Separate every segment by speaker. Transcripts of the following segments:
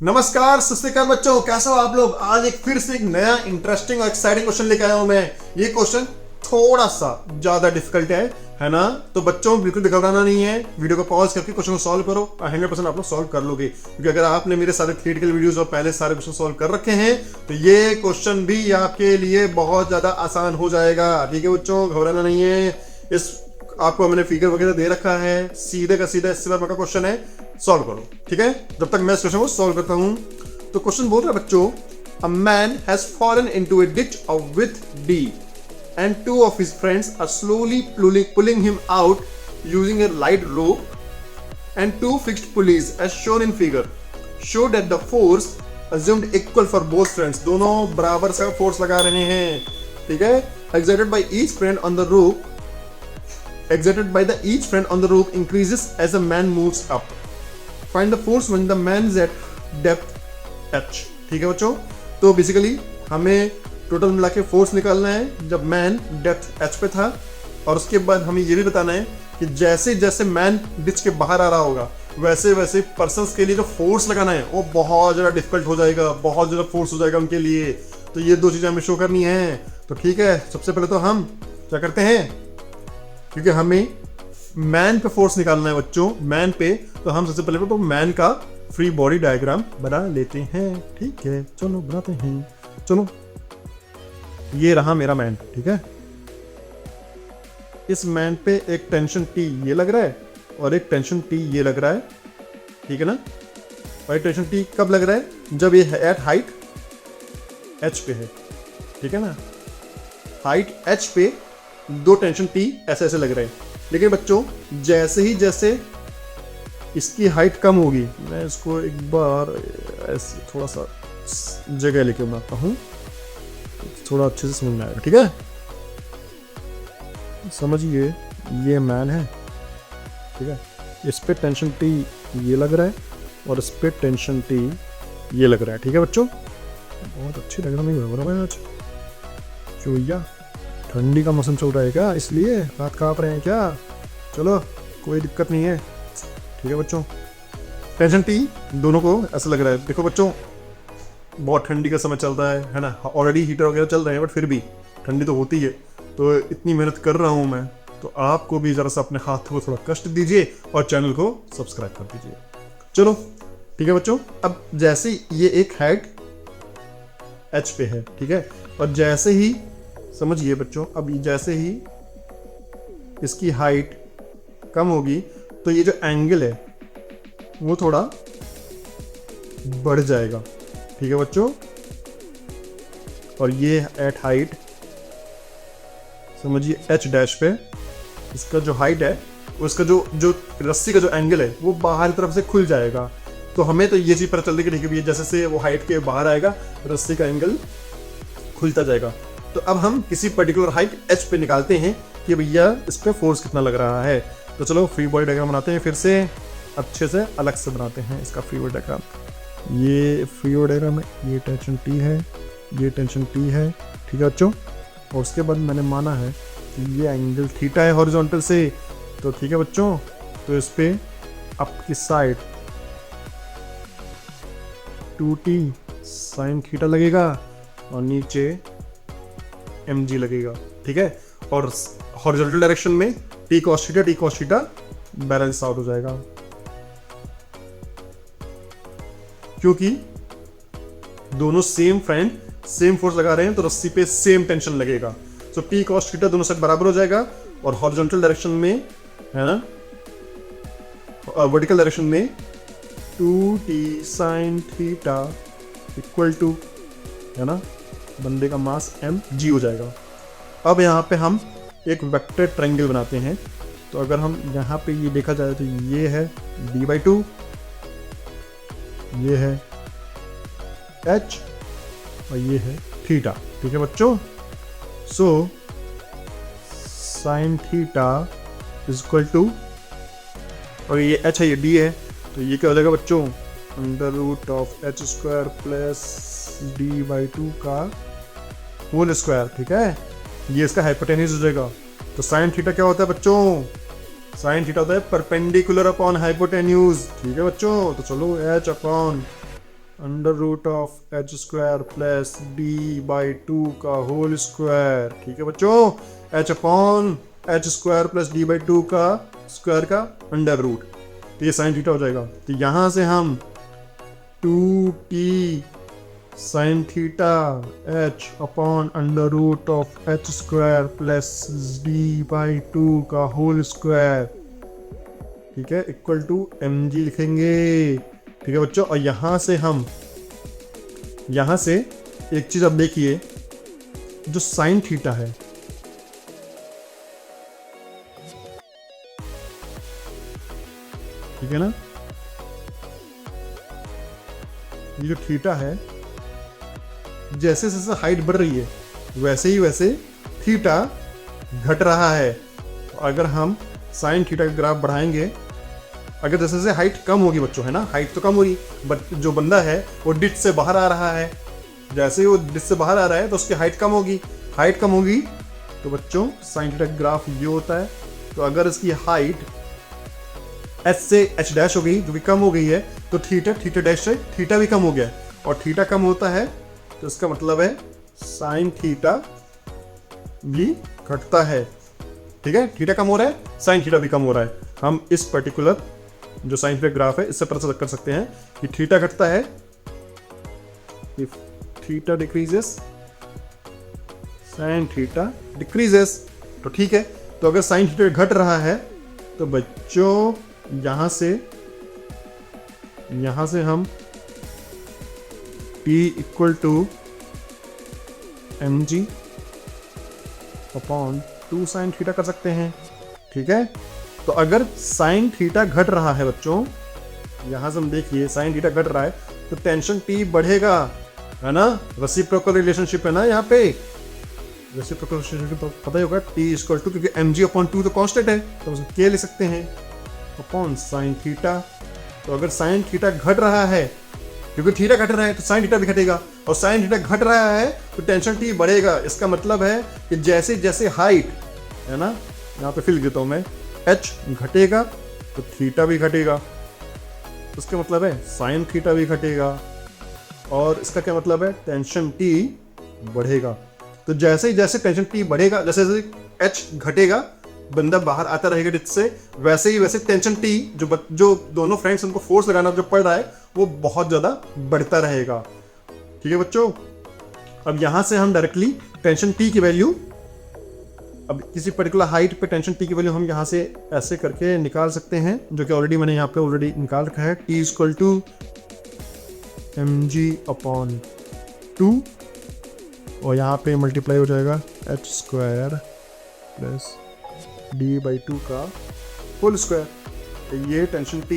Speaker 1: नमस्कार सत श्री अकाल बच्चों, कैसे हो आप लोग। आज एक फिर से एक नया इंटरेस्टिंग और एक्साइटिंग क्वेश्चन लेके आया हूं मैं। ये क्वेश्चन थोड़ा सा ज्यादा डिफिकल्ट है ना। तो बच्चों बिल्कुल भी घबराना नहीं है, वीडियो को पॉज करके क्वेश्चन को सॉल्व करो। 100% आप लोग सॉल्व कर लोगे, क्योंकि अगर आपने मेरे सारे थियोरेटिकल वीडियोस और पहले सारे क्वेश्चन सॉल्व कर रखे हैं तो ये क्वेश्चन भी आपके लिए बहुत ज्यादा आसान हो जाएगा। ठीक है बच्चों, घबराना नहीं है। इस आपको मैंने फिगर वगैरह दे रखा है, सीधे का सीधा इससे का क्वेश्चन है, सॉल्व करो। ठीक है, जब तक मैं इस क्वेश्चन को सॉल्व करता हूं तो क्वेश्चन बोल रहा है बच्चों, a man has fallen into a ditch of with D and two of his friends are slowly pulling him out using a light rope and two fixed pulleys as shown in figure. Show that the force assumed equal for both friends. दोनों बराबर से force लगा रहे हैं। ठीक है, exerted by each friend on the rope increases as a man moves up. Find the force when the man is at depth h. ठीक है बच्चों, तो बेसिकली हमें टोटल मिला के फोर्स निकालना है जब मैन डेप्थ एच पे था, और उसके बाद हमें ये भी बताना है कि जैसे जैसे मैन डिच के बाहर आ रहा होगा वैसे वैसे पर्सन्स के लिए जो फोर्स लगाना है वो बहुत ज़्यादा डिफिकल्ट हो जाएगा, बहुत ज़्यादा फोर्स हो जाएगा उनके लिए। तो ये दो चीज़ें हमें शो करनी है। तो ठीक है, सबसे पहले तो हम क्या करते हैं, क्योंकि हमें मैन पे फोर्स निकालना है बच्चों, मैन पे, तो हम सबसे पहले तो मैन का फ्री बॉडी डायग्राम बना लेते हैं। ठीक है, चलो बनाते हैं। चलो, ये रहा मेरा मैन। ठीक है, इस मैन पे एक टेंशन टी ये लग रहा है और एक टेंशन टी ये लग रहा है। ठीक है ना, और टेंशन टी कब लग रहा है, जब ये एट हाइट एच पे है। ठीक है ना, हाइट एच पे दो टेंशन टी ऐसे ऐसे लग रहे हैं। लेकिन बच्चों जैसे इसकी हाइट कम होगी, मैं इसको एक बार ऐसे थोड़ा सा जगह लेके बनाता हूँ, थोड़ा अच्छे से समझ में आएगा। ठीक है, समझिए ये मैन है। ठीक है, इस पे टेंशन टी ये लग रहा है और इस पे टेंशन टी ये लग रहा है। ठीक है बच्चों, बहुत अच्छी लग रहा है आज। क्यों भैया, ठंडी का मौसम चल रहा है क्या, इसलिए हाथ कांप रहे हैं क्या? चलो कोई दिक्कत नहीं है। ठीक है बच्चों, टेंशन टी दोनों को ऐसा लग रहा है। देखो बच्चों, बहुत ठंडी का समय चल रहा है ना, ऑलरेडी हीटर वगैरह चल रहे हैं, बट फिर भी ठंडी तो होती है। तो इतनी मेहनत कर रहा हूँ मैं, तो आपको भी ज़रा सा अपने हाथ को थोड़ा कष्ट दीजिए और चैनल को सब्सक्राइब कर दीजिए। चलो ठीक है बच्चों, अब जैसे ये एक हाइट एच पे है, ठीक है, और जैसे ही समझिए बच्चों, अब जैसे ही इसकी हाइट कम होगी तो ये जो एंगल है वो थोड़ा बढ़ जाएगा। ठीक है बच्चों, और ये एट हाइट समझिए एच डैश पे इसका जो हाइट है, उसका जो रस्सी का जो एंगल है वो बाहर तरफ से खुल जाएगा। तो हमें तो ये चीज़ पता चलती है कि ठीक है, जैसे से वो हाइट के बाहर आएगा रस्सी का एंगल खुलता जाएगा। तो अब हम किसी पर्टिकुलर हाइट एच पे निकालते हैं कि भैया इस पे फोर्स कितना लग रहा है। तो चलो फ्री बॉडी डायग्राम बनाते हैं, फिर से अच्छे से अलग से बनाते हैं इसका फ्री बॉडी डायग्राम। ये फ्री बॉडी डायग्राम है, ये टेंशन टी है, ये टेंशन टी है। ठीक है बच्चों, और उसके बाद मैंने माना है कि ये एंगल थीटा है हॉरिजॉन्टल से। तो ठीक है बच्चों, तो इस पे अप की साइड 2t साइन थीटा लगेगा और नीचे mg लगेगा। ठीक है, और हॉरिजॉन्टल डायरेक्शन में t cos theta balance out हो जाएगा, क्योंकि दोनों सेम फ्रेंड सेम फोर्स लगा रहे हैं तो रस्सी पे सेम टेंशन लगेगा। तो t cos थीटा दोनों साइड बराबर हो जाएगा, और हॉरिजॉन्टल डायरेक्शन में है ना, वर्टिकल डायरेक्शन में 2t sin theta equal to है ना बंदे का मास mg हो जाएगा। अब यहाँ पे हम एक वेक्टर ट्रायंगल बनाते हैं। तो अगर हम यहाँ पे ये देखा जाए तो ये है d/2, ये है h और ये है थीटा। ठीक है बच्चों, so sine theta is equal to, और ये h है ये d है, तो ये क्या हो जाएगा बच्चों, under root of h square plus d/2 का होल स्क्वायर। ठीक है, ये इसका हाइपोटेन्यूज हो जाएगा। तो साइन थीटा क्या होता है बच्चों, साइन थीटा होता है परपेंडिकुलर अपॉन हाइपोटेन्यूज। ठीक है बच्चों, तो चलो h upon under root of H square plus D by 2 का होल स्क्वायर। ठीक है बच्चों, H upon H square plus D by 2 का स्क्वायर का अंडर रूट, तो ये साइन थीटा हो जाएगा। तो यहां से हम 2t sine theta H upon under root of H square plus D by 2 का होल स्क्वायर, ठीक है, इक्वल टू mg लिखेंगे। ठीक है बच्चों, और यहां से एक चीज अब देखिए, जो साइन थीटा है, ठीक है ना, ये जो थीटा है, जैसे जैसे हाइट बढ़ रही है वैसे थीटा घट रहा है। तो अगर हम साइन थीटा का ग्राफ बढ़ाएंगे, अगर जैसे जैसे हाइट कम होगी बच्चों, है ना, हाइट तो कम हो रही, बट जो बंदा है वो डिस्क से बाहर आ रहा है, जैसे ही वो डिस्क से बाहर आ रहा है तो उसकी हाइट कम होगी, हाइट कम होगी तो बच्चों साइन थीटा का ग्राफ ये होता है। तो अगर इसकी हाइट एच से एच डैश हो गई, जो भी कम हो गई है, तो थीटा डैश से थीटा भी कम हो गया, और थीटा कम होता है तो इसका मतलब है साइन थीटा भी घटता है। ठीक है, थीटा कम हो रहा है, साइन थीटा भी कम हो रहा है। हम इस पर्टिकुलर जो साइन थीटा ग्राफ है इससे पता कर सकते हैं कि थीटा घटता है, if theta decreases sine theta decreases. तो ठीक है, तो अगर साइन थीटा घट रहा है तो बच्चों यहां से हम t equal to mg upon 2 sine theta कर सकते हैं। ठीक है, तो अगर साइन थीटा घट रहा है बच्चों, यहां से हम देखिए साइन थीटा घट रहा है तो टेंशन t बढ़ेगा, है ना, रेसिप्रोकल रिलेशनशिप है ना, यहाँ पे रेसिप्रोकल रिलेशनशिप पता ही होगा, t इक्वल टू, क्योंकि mg अपॉन 2 तो कांस्टेंट है तो उसे k ले सकते हैं, अपॉन साइन थीटा। तो अगर साइन थीटा घट रहा है, क्योंकि थीटा घट रहा है तो साइन थीटा भी घटेगा, और साइन थीटा घट रहा है तो टेंशन t बढ़ेगा। इसका मतलब है कि जैसे जैसे हाइट, है ना, यहाँ पे फिल देता हूँ मैं, h घटेगा तो थीटा भी घटेगा, उसका मतलब है साइन थीटा भी घटेगा, और इसका क्या मतलब है, टेंशन t बढ़ेगा। तो जैसे जैसे टेंशन t बढ़ेगा, जैसे जैसे h घटेगा, बंदा बाहर आता रहेगा डिस्क से, वैसे ही वैसे टेंशन t, जो दोनों फ्रेंड्स उनको फोर्स लगाना जो पड़ रहा है वो बहुत ज्यादा बढ़ता रहेगा। ठीक है बच्चों, अब यहां से हम डायरेक्टली टेंशन t की वैल्यू, अब किसी पर्टिकुलर हाइट पे टेंशन t की वैल्यू हम यहां से ऐसे करके निकाल सकते हैं, जो कि ऑलरेडी मैंने यहाँ पे ऑलरेडी निकाल रखा है, t equal to mg upon 2, और यहाँ पे मल्टीप्लाई हो जाएगा h square plus D by 2 का होल स्क्वायर। तो ये tension t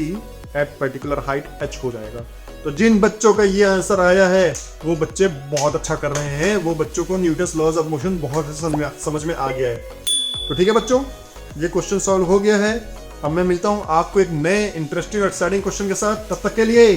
Speaker 1: at particular height h हो जाएगा। तो जिन बच्चों का ये आंसर आया है वो बच्चे बहुत अच्छा कर रहे हैं, वो बच्चों को न्यूटन्स लॉज ऑफ मोशन बहुत समझ में आ गया है। तो ठीक है बच्चों, ये क्वेश्चन सॉल्व हो गया है। अब मैं मिलता हूँ आपको एक नए इंटरेस्टिंग और एक्साइटिंग क्वेश्चन के साथ, तब तक के लिए